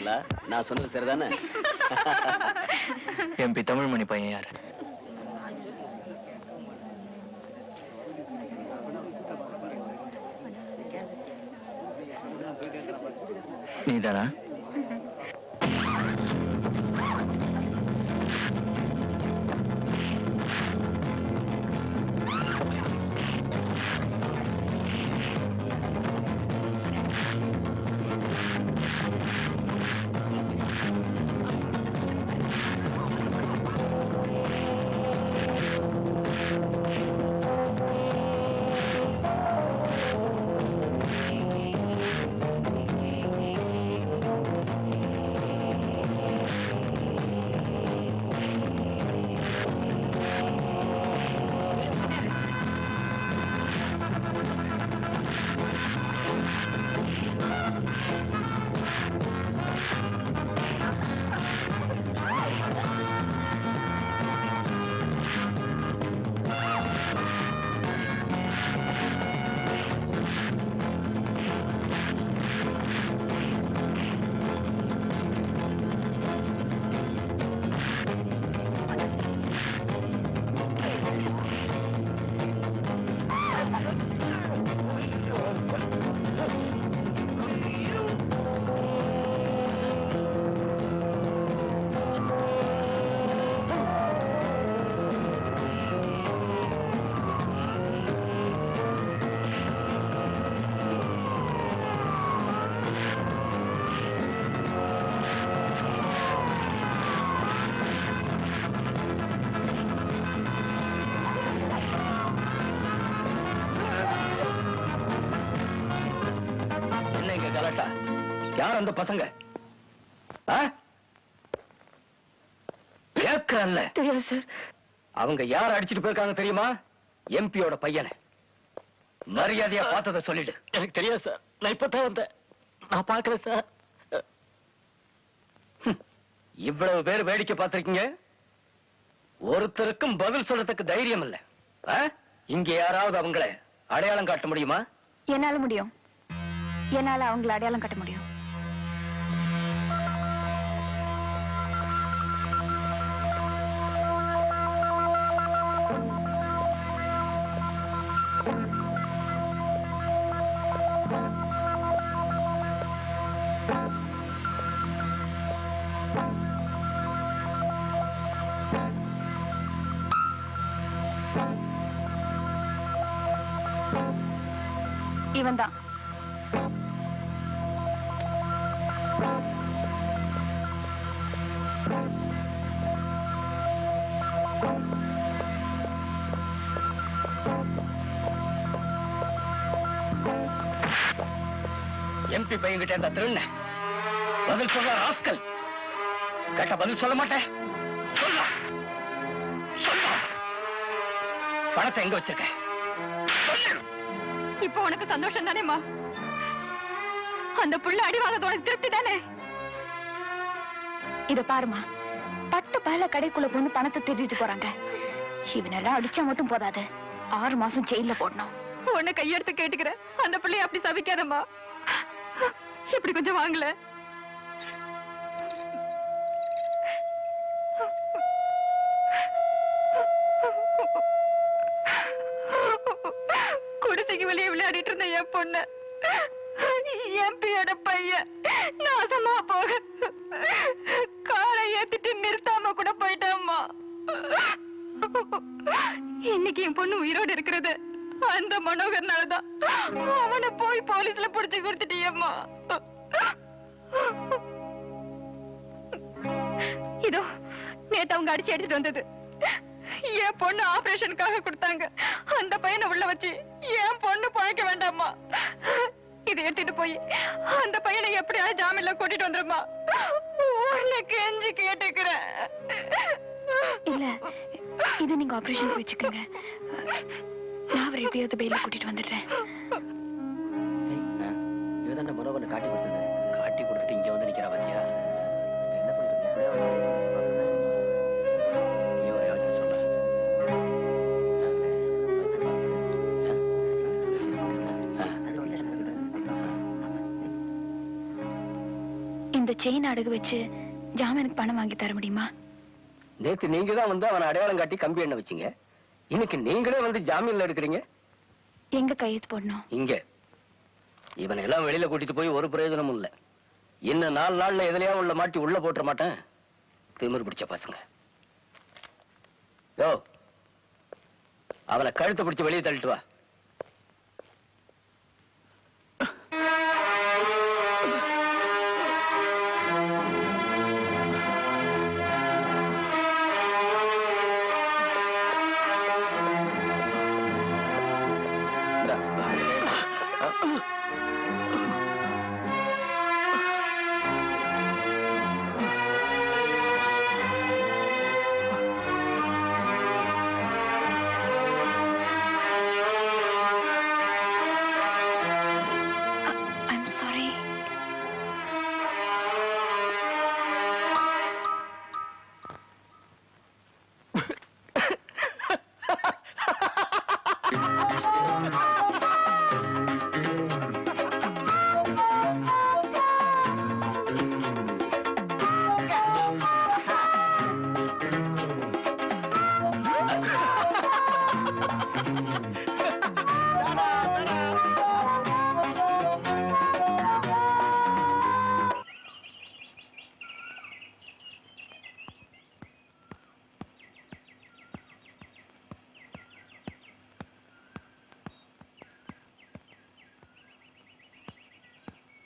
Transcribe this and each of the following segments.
பாத்தீங்களா? நான் சொன்னது சரிதானே? எம்பி தமிழ்மணி பையன் யாரு? நீதானா? யார் அந்த பசங்க? தெரியாது சார். அவங்க யார் அடிச்சிட்டு போயிருக்காங்க தெரியுமா? எம்பியோட பையனை. மரியாதையா பார்த்தத சொல்லிடு. எனக்கு தெரியாது சார். நான் இப்பதான் வந்தேன். நான் பார்க்கல சார். இவ்வளவு பேர் வேடிக்கை பார்த்திருக்கீங்க. ஒருத்தருக்கும் பதில் சொல்றதுக்கு தைரியம் இல்ல. இங்க யாராவது அவங்களை அடையாளம் காட்ட முடியுமா? என்னால முடியும். என்னால அவங்களை அடையாளம் காட்ட முடியும். இவன் தான். எம்பி பையன்கிட்ட இந்த திருண்ண பதில் சொல்ற ராஸ்கல். கேட்ட பதில் சொல்ல மாட்டேன். சொல்ல சொல்ல. பணத்தை எங்க வச்சிருக்க? இப்போ உனக்கு சந்தோஷம் தானேமா? அந்த புள்ள அடி வாங்கறது உனக்கு திருப்தி தானே? இத பாருமா, பட்டு பல கடைக்குள்ள வந்து பணத்தை திருடிட்டு போறாங்க. இவனெல்லாம் அடிச்சா மட்டும் போதாது, 6 மாசம் ஜெயில போடணும். உன்னை கையெடுத்து கேட்டுக்கிற, அந்த பிள்ளைய அப்படி சபிக்காதம்மா. இப்படி கொஞ்சம் வாங்கல. குடிசைக்கு வெளியே விளையாடிட்டு இருந்த என் பொண்ணு எம்பியோட பையன் நாசமா போக காரை ஏத்திட்டு நிறுத்தாம கூட போயிட்டாம்மா. இன்னைக்கு என் பொண்ணு உயிரோடு இருக்கிறது அந்த மனோகர்னாலதான். அவனை போய் போலீஸ்ல புடிச்சு கொடுத்துட்டியம்மா. இதோ நேத்து அவங்க அடிச்சு எடுத்துட்டு வந்தது. என் பொண்ணு ஆபரேஷனுக்காக கொடுத்தாங்க. அந்த பையனை உள்ள வச்சு என் பொண்ணு பழைக்க வேண்டாமா. இதை எடுத்துட்டு போய் அந்த பையனை எப்படியாவது ஜாமீன்ல கூட்டிட்டு வந்துருமா. உனக்கு கெஞ்சி கேட்டுக்கிறேன். இல்ல, இது நீங்க ஆபரேஷன் வச்சுக்கோங்க. நான் அவரை எப்படியாவது பெயில கூட்டிட்டு வந்துடுறேன். இவதான் மனோகரனை காட்டி கொடுத்தது. காட்டி கொடுத்துட்டு இங்க வந்து நிக்கிறா பாத்தியா? என்ன பண்றது? அந்த செயின் அடகு வச்சு ஜாமீனுக்கு பணம் வாங்கி தர முடியுமா? நேத்து நீங்க தான் வந்து அவனை அடையாளம் காட்டி கம்பி எண்ண வச்சீங்க. இன்னைக்கு நீங்களே வந்து ஜாமீன்ல எடுக்கிறீங்க. எங்க கையெழுத்து போடணும்? இங்க. இவனை எல்லாம் வெளியில கூட்டிட்டு போய் ஒரு பிரயோஜனமும் இல்ல. இன்னும் 4 நாள்ல எதுலயா உள்ள மாட்டி உள்ள போட்டுற மாட்டேன். திமிரு பிடிச்ச பசங்க. யோ, அவனை கழுத்தை பிடிச்சு வெளியே தள்ளிட்டு வா. I'm sorry.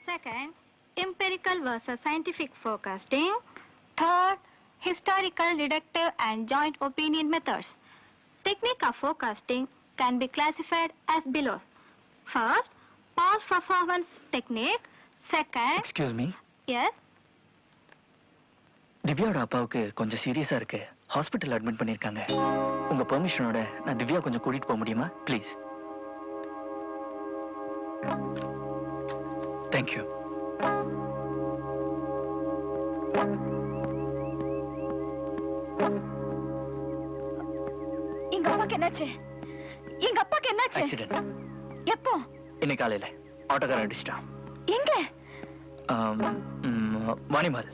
Second, empirical versus scientific forecasting. Third, historical, deductive and joint opinion methods. Technique of forecasting can be classified as below. First, past performance technique. Second, excuse me, yes, திவ்யாவோட அப்பாவுக்கு கொஞ்சம் சீரியஸா இருக்கு. ஹாஸ்பிட்டல் அட்மிட் பண்ணிருக்காங்க. உங்க பெர்மிஷனோட நான் திவ்யா கொஞ்சம் கூட்டிட்டு போக முடியுமா ப்ளீஸ்? தேங்க்யூ. எங்க அப்பாக்கு என்னாச்சு? எங்க அப்பாக்கு என்னாச்சு? ஆக்சிடென்ட். எப்போ? இன்னைக்கு காலையில ஆட்டோக்காரன் அடிச்சிட்டான். எங்க? வாணிமல்.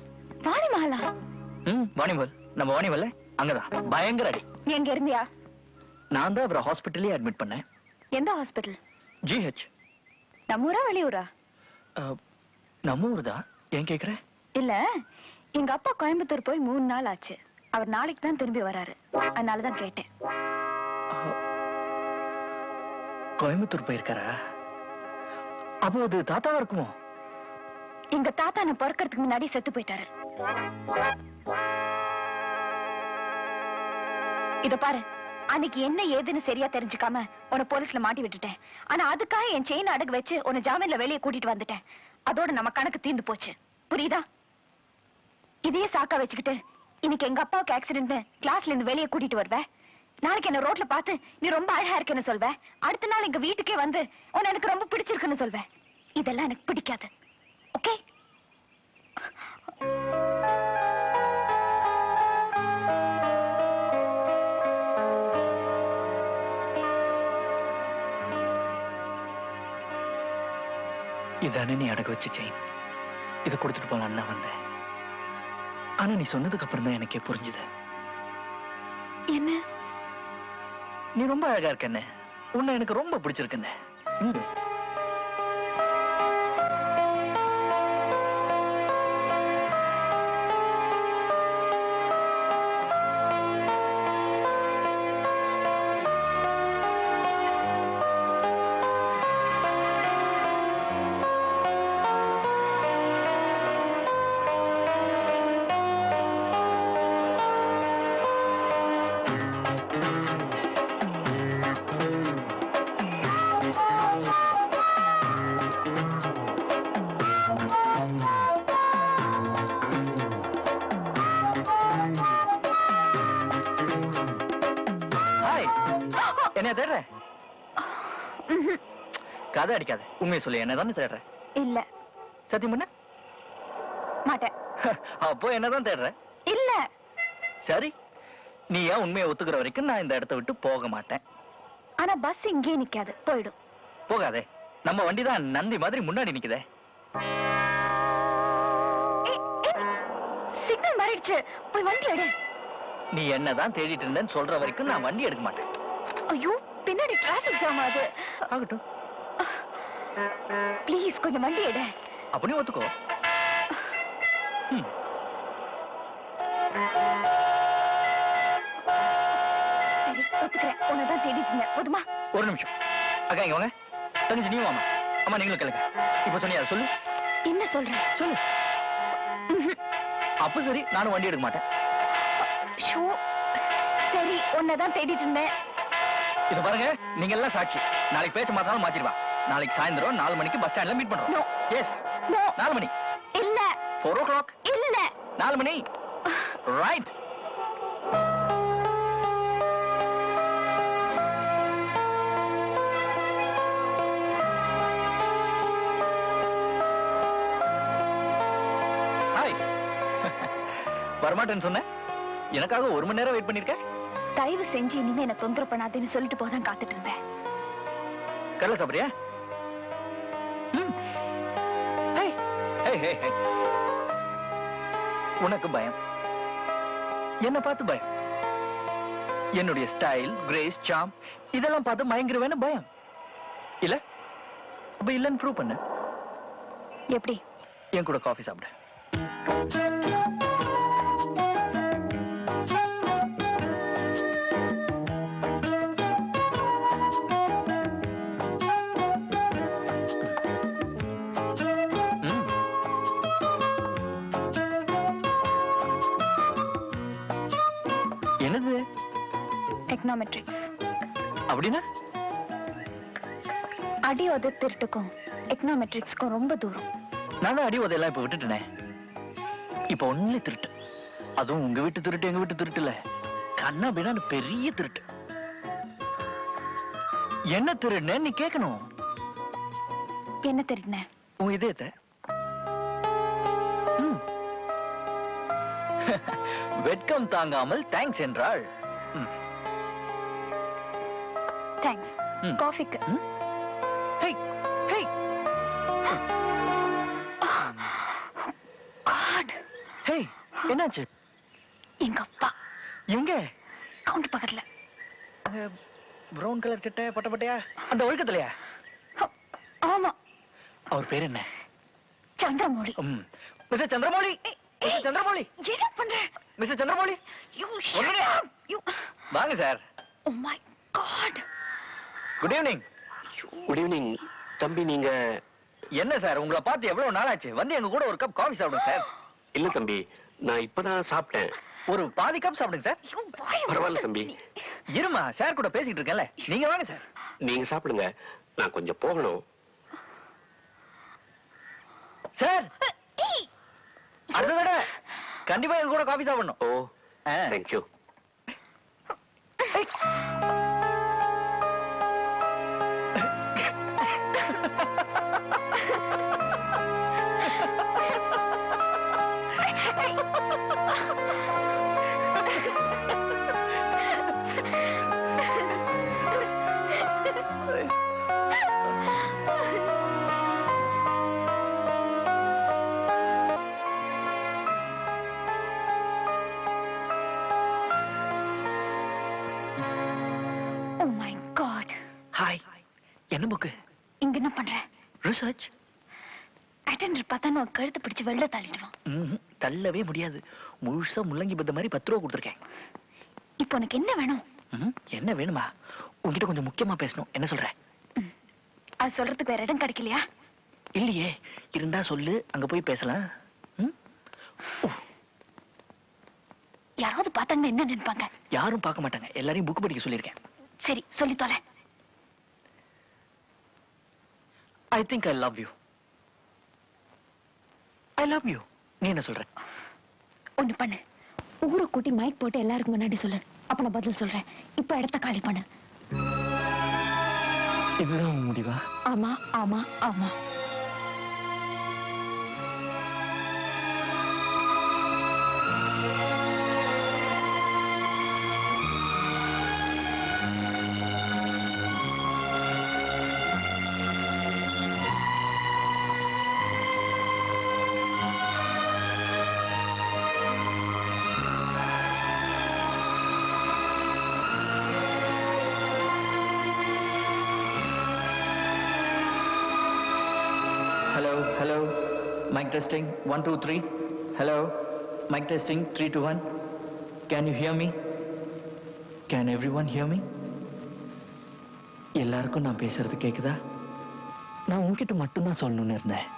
வாணிமஹாலா? வாணிமல். நம்ம வாணிமல்ல அங்கதான் பயங்கர அடி. நீ எங்க இருந்தியா? நான் தான் அவரை ஹாஸ்பிட்டல்லே அட்மிட் பண்ணேன். எந்த ஹாஸ்பிட்டல்? ஜிஹெச். நம்ம ஊரா வெளியூரா? நம்ம ஊர் தான். ஏன் கேக்குற? இல்ல, எங்க அப்பா கோயம்புத்தூர் போய் 3 நாள் ஆச்சு. அவர் நாளைக்கு தான் திரும்பி வராரு. அதனாலதான் கேட்டேன். கோயம்புத்தூர் போயிருக்காரா? அப்போ அது தாத்தாவா இருக்குமோ? எங்க தாத்தா நான் பிறக்கிறதுக்கு முன்னாடி செத்து போயிட்டாரு. இத பாரு, அன்னைக்கு என்ன ஏதுன்னு சரியா தெரிஞ்சுக்காம உன்னை போலீஸ்ல மாட்டி விட்டுட்டேன். ஆனா அதுக்காக என் செயின் அடகு வச்சு உன்னை ஜாமீன்ல வெளியே கூட்டிட்டு வந்துட்டேன். அதோட நம்ம கணக்கு தீர்ந்து போச்சு. புரியுதா? இதையே சாக்கா வச்சுக்கிட்டு இன்னைக்கு எங்க அப்பாவுக்கு ஆக்சிடென்ட் கிளாஸ்ல இருந்து வெளியே கூட்டிட்டு வருவ. நாளைக்கு என்ன ரோட்ல பார்த்து நீ ரொம்ப அழகா இருக்குன்னு சொல்வ. அடுத்த நாள் எங்க வீட்டுக்கே வந்து உன்னை எனக்கு ரொம்ப பிடிச்சிருக்குன்னு சொல்வ. இதெல்லாம் எனக்கு பிடிக்காது. ஓகே? இதானே நீ அடகு வச்சு செயின். இதை கொடுத்துட்டு போலான்னு தான் வந்தேன். ஆனா நீ சொன்னதுக்கு அப்புறம் தான் எனக்கே புரிஞ்சுது. என்ன? நீ ரொம்ப அழகா இருக்கண்ணே. உன்னை எனக்கு ரொம்ப பிடிச்சிருக்கண்ணே. என்ன தேடுற? கதை அடிக்காத. உண்மையை சொல்லு, என்னதானே தேடுற? இல்ல. சத்தியம் பண்ண மாட்டேன். அப்போ என்னதான் தேடுற? இல்ல. சரி, நீ ஏன் உண்மையை ஒத்துக்கிற வரைக்கும் நான் இந்த இடத்தை விட்டு போக மாட்டேன். ஆனா பஸ் இங்கே நிக்காது, போயிடும். போகாதே. நம்ம வண்டி தான் நந்தி மாதிரி முன்னாடி நிக்குதே. ஆயிடுச்சு. போய் வண்டி எடு. நீ என்னதான் தேடிட்டு இருந்தேன்னு சொல்ற வரைக்கும் நான் வண்டி எடுக்க மாட்டேன். ஐயோ, பின்னாடி டிராபிக் ஜாம் ஆகுது. ஆகட்டும். ப்ளீஸ் கொஞ்சம் வண்டி எடு. அப்படியே ஒத்துக்கோ. சரி, ஒத்துக்கிறேன். உன்னதான் தேடிட்டு இருந்தேன். போதுமா? ஒரு நிமிஷம் அக்கா, இங்க வாங்க. தங்கச்சி நீ வாமா. அம்மா நீங்களும் கேளுங்க. இப்ப சொன்னியா சொல்லு. என்ன சொல்ற? சொல்லு. அப்ப சரி, நானும் வண்டி எடுக்க மாட்டேன். ஷோ, சரி, உன்னதான் தேடிட்டு இருந்தேன். இத பாருங்க, நீங்க எல்லாம் சாட்சி. நாளைக்கு பேச்ச மாத்தாலும் மாத்திடுவா. நாளைக்கு சாயந்தரம் 4 மணிக்கு பஸ் ஸ்டாண்ட்ல மீட் பண்றோம். No. எஸ். No. 4 மணி. இல்ல. 4 o'clock. இல்ல. 4 மணி. ரைட். ஹாய். வரமாட்டேன்னு சொன்னேன். எனக்காக 1 மணி நேரம் வெயிட் பண்ணிருக்க. தயவு செஞ்சு இனிமே என்ன தொந்தரவு பண்ணாதேன்னு சொல்லிட்டு போதான் காத்துட்டு இருந்தேன். கடலை சாப்பிடுறியா? Hey hey hey hey. உனக்கு பயம், என்ன பார்த்து பயம். என்னுடைய ஸ்டைல், கிரேஸ், சாம் இதெல்லாம் பார்த்து மயங்கிருவேன்னு பயம் இல்ல? அப்ப இல்லன்னு ப்ரூவ் பண்ணு. எப்படி? என் கூட காஃபி சாப்பிடு. என்னது? எக்கனாமெட்ரிக்ஸ். அப்படின்னா? அடி உத திருட்டுக்கும் எக்கனாமெட்ரிக்ஸ்க்கும் ரொம்ப தூரம். நான் அடி உதையெல்லாம் இப்ப விட்டுட்டேனே. இப்ப ஒன்லி திருட்டு. அதுவும் உங்க வீட்டு திருட்டு, எங்க வீட்டு திருட்டு இல்ல. கண்ணா பின்னா பெரிய திருட்டு. என்ன திருடுன நீ கேட்கணும். என்ன திருடின? உன் இதயத்தை. வெட்கம் தாங்காமல் தேங்க்ஸ் என்றாள். தேங்க்ஸ். காஃபிக்கு. Hey hey. காட். ஹேய், என்னாச்சு? எங்க அப்பா. எங்க? கவுண்டர் பக்கத்துல. பிரவுன் கலர் சட்டை பட்ட பட்டையா? அந்த ஒழுக்கத்திலையா? ஆமா. அவர் பேர் என்ன? சந்திரமௌலி. மிஸ்டர் சந்திரமௌலி. மிஸ்டர் சந்திரமௌலி. என்ன பண்ற? மிஸ்டர் சந்திரமௌலி. வாங்க sir. Oh my God. Good evening. Good evening. தம்பி நீங்க என்ன சார், உங்களை பார்த்து எவ்வளவு நாள் ஆச்சு. வந்து எங்க கூட ஒரு கப் காஃபி சாப்பிடுங்க சார். இல்ல தம்பி, நான் இப்பதான் சாப்பிட்டேன். ஒரு பாதி கப் சாப்பிடுங்க சார். பரவாயில்ல தம்பி. இருமா, சார் கூட பேசிட்டு இருக்கேன்ல. நீங்க வாங்க சார். நீங்க சாப்பிடுங்க, நான் கொஞ்சம் போகணும். சார், அடுத்த தடவை கண்டிப்பா எங்க கூட காஃபி சாப்பிடணும். Oh, thank you. Oh my God. Hi. என்ன புக்கு? இங்க என்ன பண்ற? ரிசர்ச். அட்டெண்டர் பார்த்தா நான் கழுத்து பிடிச்சு வெளில தள்ளிடுவான். தள்ளவே முடியாது. முழுசா முள்ளங்கி பத்த மாதிரி 10 ரூபா கொடுத்துருக்கேன். இப்போ உனக்கு என்ன வேணும்? என்ன வேணுமா? உங்ககிட்ட கொஞ்சம் முக்கியமா பேசணும். என்ன சொல்ற? அது சொல்றதுக்கு வேற இடம் கிடைக்கலையா? இல்லையே. இருந்தா சொல்லு, அங்க போய் பேசலாம். யாராவது பார்த்தாங்கன்னா என்ன நினைப்பாங்க? யாரும் பார்க்க மாட்டாங்க. எல்லாரையும் புக் படிக்க சொல்லியிருக்கேன். சரி, சொல்லி தொலை. I think I love you. I love you. நீ என்ன சொல்ற? ஒண்ணு பண்ணு. ஊரை கூட்டி மைக் போட்டு எல்லாருக்கும் முன்னாடி சொல்லு. அப்ப நான் பதில் சொல்றேன். இப்ப இடத்த காலி பண்ணு. இதுதான் முடிவா? ஆமா ஆமா ஆமா. Hello. Mic testing. 1 2 3. Hello. Mic testing. 3 2 1. Can you hear me? Can everyone hear me? எல்லாருக்கும் நான் பேசுறது கேக்குதா? நான் உன்கிட்ட மட்டும்தான் சொல்லணும்னு இருந்தேன்.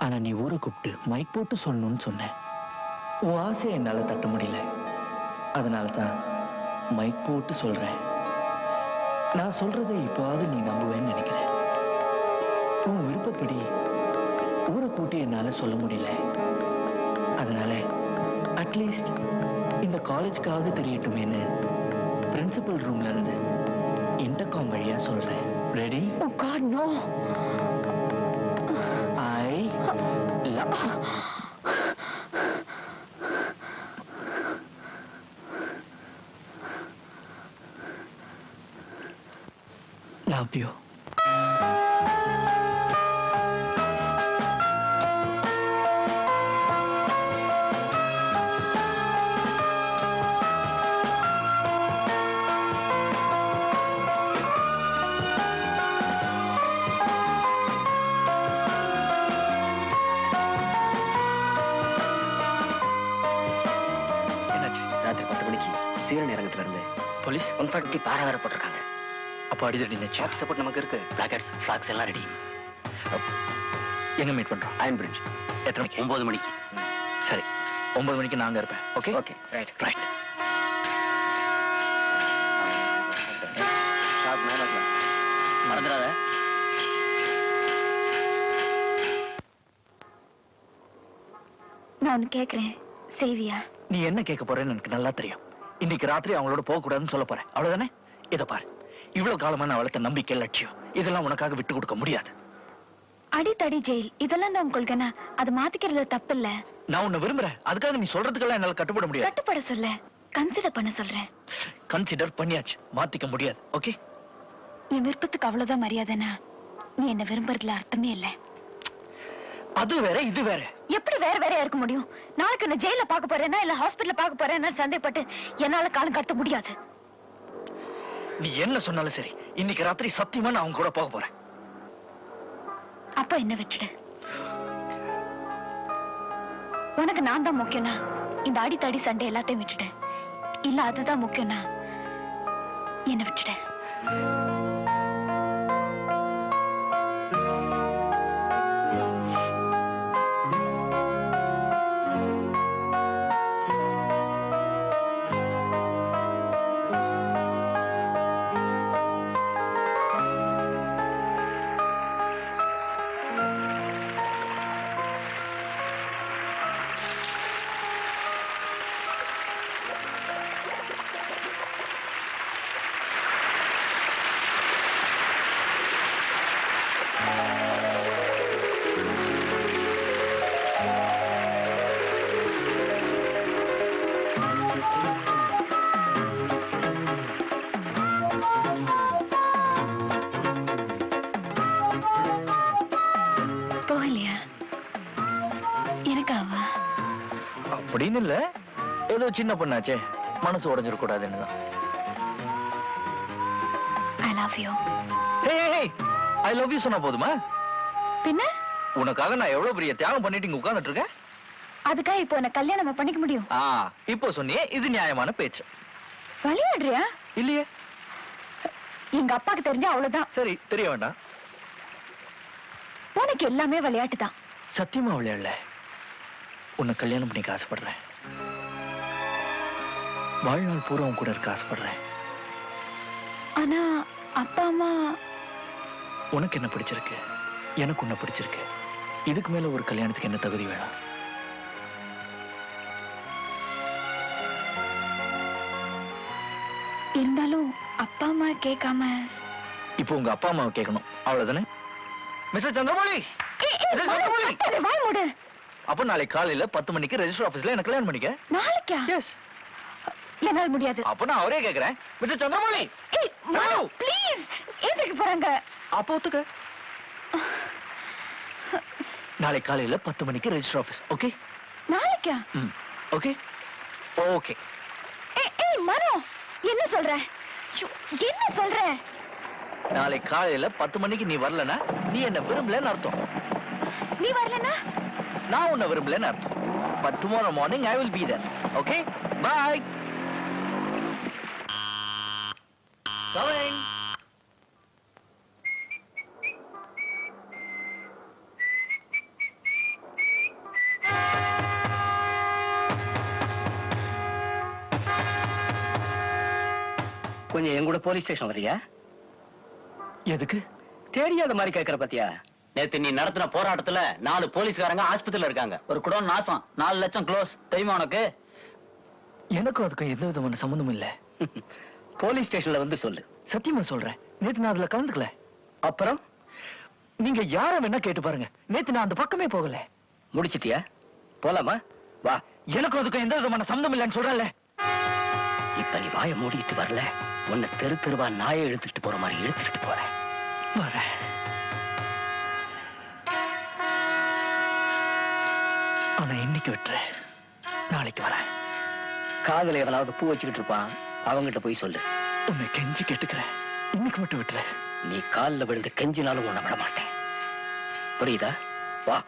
ஆனா நீ ஊரை கூப்பிட்டு மைக் போட்டு சொல்லணும்னு சொன்னேன். உன் ஆசையை என்னால தட்ட முடியல. அதனால தான் மைக் போட்டு சொல்றேன். நான் சொல்றதை இப்போவாவது நீ நம்புவேன்னு நினைக்கிறேன். உன் விருப்பப்படி ஊரை கூட்டி என்னால சொல்ல முடியல. அதனால அட்லீஸ்ட் இந்த காலேஜ்க்காவது தெரியட்டுமேன்னு பிரின்சிபல் ரூம்ல இருந்து இன்டர்காம் வழியா சொல்றேன். Ready? Oh God, no. I love you. ராத்திரி 10 மணிக்கு சீரன் இறங்கத்துல இருந்து போலீஸ் 140 பாரா வேற போட்டிருக்காங்க. அப்போ அடிதடி நினைச்சு சப்போர்ட் நமக்கு இருக்கு. பிளாகர்ஸ் ஃபிளாக்ஸ் எல்லாம் ரெடி. எங்க மீட் பண்றோம்? I'm bridge. எத்தனை மணிக்கு? 9 மணிக்கு. சரி, 9 மணிக்கு நான் அங்க இருப்பேன். Okay okay right. Right. Sharp 9 o'clock. மறந்துடாத. நான் ஒன்னு கேக்குறேன், செய்வியா? நீ என்ன கேட்க போறேன்னு எனக்கு நல்லா தெரியும். இன்னைக்கு ராத்திரி அவங்களோட போக கூடாதுன்னு சொல்ல போறேன், அவ்வளவுதானே? இத பாரு, இவ்வளவு காலமா நான் வளர்த்த நம்பிக்கை, லட்சியம் இதெல்லாம் உனக்காக விட்டு கொடுக்க முடியாது. அடித்தடி ஜெயில் இதெல்லாம் தான் உங்களுக்கு என்ன? அது மாத்திக்கிறது தப்பு இல்ல. நான் உன்னை விரும்புறேன், அதுக்காக நீ சொல்றதுக்கெல்லாம் என்னால கட்டுப்பட முடியாது. கட்டுப்பட சொல்ல, கன்சிடர் பண்ண சொல்றேன். கன்சிடர் பண்ணியாச்சு, மாத்திக்க முடியாது. ஓகே? என் விருப்பத்துக்கு அவ்வளவுதான் மரியாதைனா நீ என்ன விரும்புறதுல அர்த்தமே இல்ல. அது வேற இது வேற. எப்படி வேற வேறையா இருக்க முடியும்? நாளைக்கு நான் ஜெயில பாக்க போறேன்னா இல்ல ஹாஸ்பிடல்ல பாக்க போறேன்னா சந்தேகப்பட்டு என்னால காலம் கடத்த முடியாது. நீ என்ன சொன்னாலும் சரி, இன்னைக்கு ராத்திரி சத்தியமா நான் அவங்க கூட போக போறேன். அப்ப என்ன விட்டுடு. உனக்கு நான் தான் முக்கியம்னா இந்த அடித்தடி சண்டை எல்லாத்தையும் விட்டுடு. இல்ல அதுதான் முக்கியம்னா என்ன விட்டுடு. போகலையா? எனக்காவா? அப்படின்னு இல்ல, ஏதோ சின்ன பொண்ணாச்சே, மனசு உடைஞ்சிட கூடாதுன்னு தான். I love you. I love you சொன்னா போதுமா? பின்ன உனக்காக நான் எவ்வளவு பெரிய தியாகம் பண்ணிட்டு இங்க உட்கார்ந்துட்டு இருக்கேன். அதுக்காக இப்போ என்ன கல்யாணம் பண்ணிக்க முடியும்? இப்போ சொன்னியே, இது நியாயமான பேச்சு. விளையாடுறியா? இல்லையே. எங்க அப்பாக்கு தெரிஞ்சா அவ்வளவுதான். சரி, தெரிய வேண்டாம். உனக்கு எல்லாமே விளையாட்டு தான். சத்தியமா விளையாடல. உன்னை கல்யாணம் பண்ணிக்க ஆசைப்படுறேன். வாழ்நாள் பூரா உன் கூட இருக்க ஆசைப்படுறேன். ஆனா அப்பா அம்மா. உனக்கு என்ன பிடிச்சிருக்கு, எனக்கு உன்னை பிடிச்சிருக்கு. இதுக்கு மேல ஒரு கல்யாணத்துக்கு என்ன தகுதி வேணும்? இருந்தாலும் அப்பா அம்மா கேட்காம. இப்போ உங்க அப்பா அம்மாவை கேட்கணும், அவ்வளவுதானே? மிஸ்டர் சந்திரமௌலி, வாய் மூடு. அப்ப நாளைக்கு காலையில 10 மணிக்கு ரெஜிஸ்டர் ஆபீஸ்ல எனக்கு கல்யாணம் பண்ணிக்க. நாளைக்கா? எஸ். என்னால முடியாது. அப்ப நான் அவரே கேக்குறேன், மிஸ்டர் சந்திரமௌலி. ப்ளீஸ், எதுக்கு போறாங்க? அப்ப ஒத்துக்க. நாளைக்கு காலையில 10 மணிக்கு ரெஜிஸ்டர் ஆபீஸ். ஓகே? நாளைக்கா? Okay okay. ஏய் மனோ, என்ன சொல்ற? என்ன சொல்ற? நாளைக்கு காலையில 10 மணிக்கு நீ வரலனா நீ என்ன விரும்பலன்னு அர்த்தம். நீ வரலன்னா நான் உன்னை விரும்பலன்னு அர்த்தம். But tomorrow morning I will be there. Okay? Bye. Coming. கொஞ்சம் என் கூட போலீஸ் ஸ்டேஷன் வரியா? எதுக்கு? தெரியாத மாதிரி கேட்கற பாத்தியா? நேத்து நீ நடத்தின போராட்டத்துல 4 போலீஸ்காரங்க ஆஸ்பத்திரியில இருக்காங்க. ஒரு குடோன் நாசம், 4 லட்சம் க்ளோஸ். தெரியுமா உனக்கு? எனக்கும் அதுக்கும் எந்த விதமான சம்பந்தமும் இல்ல. போலீஸ் ஸ்டேஷன்ல வந்து சொல்லு. சத்தியமா சொல்றேன், நேத்து நான் அதுல கலந்துக்கல. அப்புறம் நீங்க யார வேணா கேட்டு பாருங்க, நேத்து நான் அந்த பக்கமே போகல. முடிச்சிட்டியா? போலாமா? வா. எனக்கும் அதுக்கும் எந்த விதமான சம்பந்தம் இல்லைன்னு சொல்றேன்ல. இப்ப நீ வாயை மூடிட்டு வரல, உன்னை தெரு தெருவா நாயை இழுத்துட்டு போற மாதிரி இழுத்துட்டு போறேன். வரேன். ஆனா இன்னைக்கு விட்டுறேன், நாளைக்கு வரேன். காதுல எவனாவது பூ வச்சுக்கிட்டு இருப்பான், அவங்கிட்ட போய் சொல்லு. உன்னை கெஞ்சி கேட்டுக்கிறேன், இன்னைக்கு மட்டும் விட்டுறேன். நீ கால்ல விழுந்து கெஞ்சினாலும் உன்னை விட மாட்டேன். புரியுதா? வா.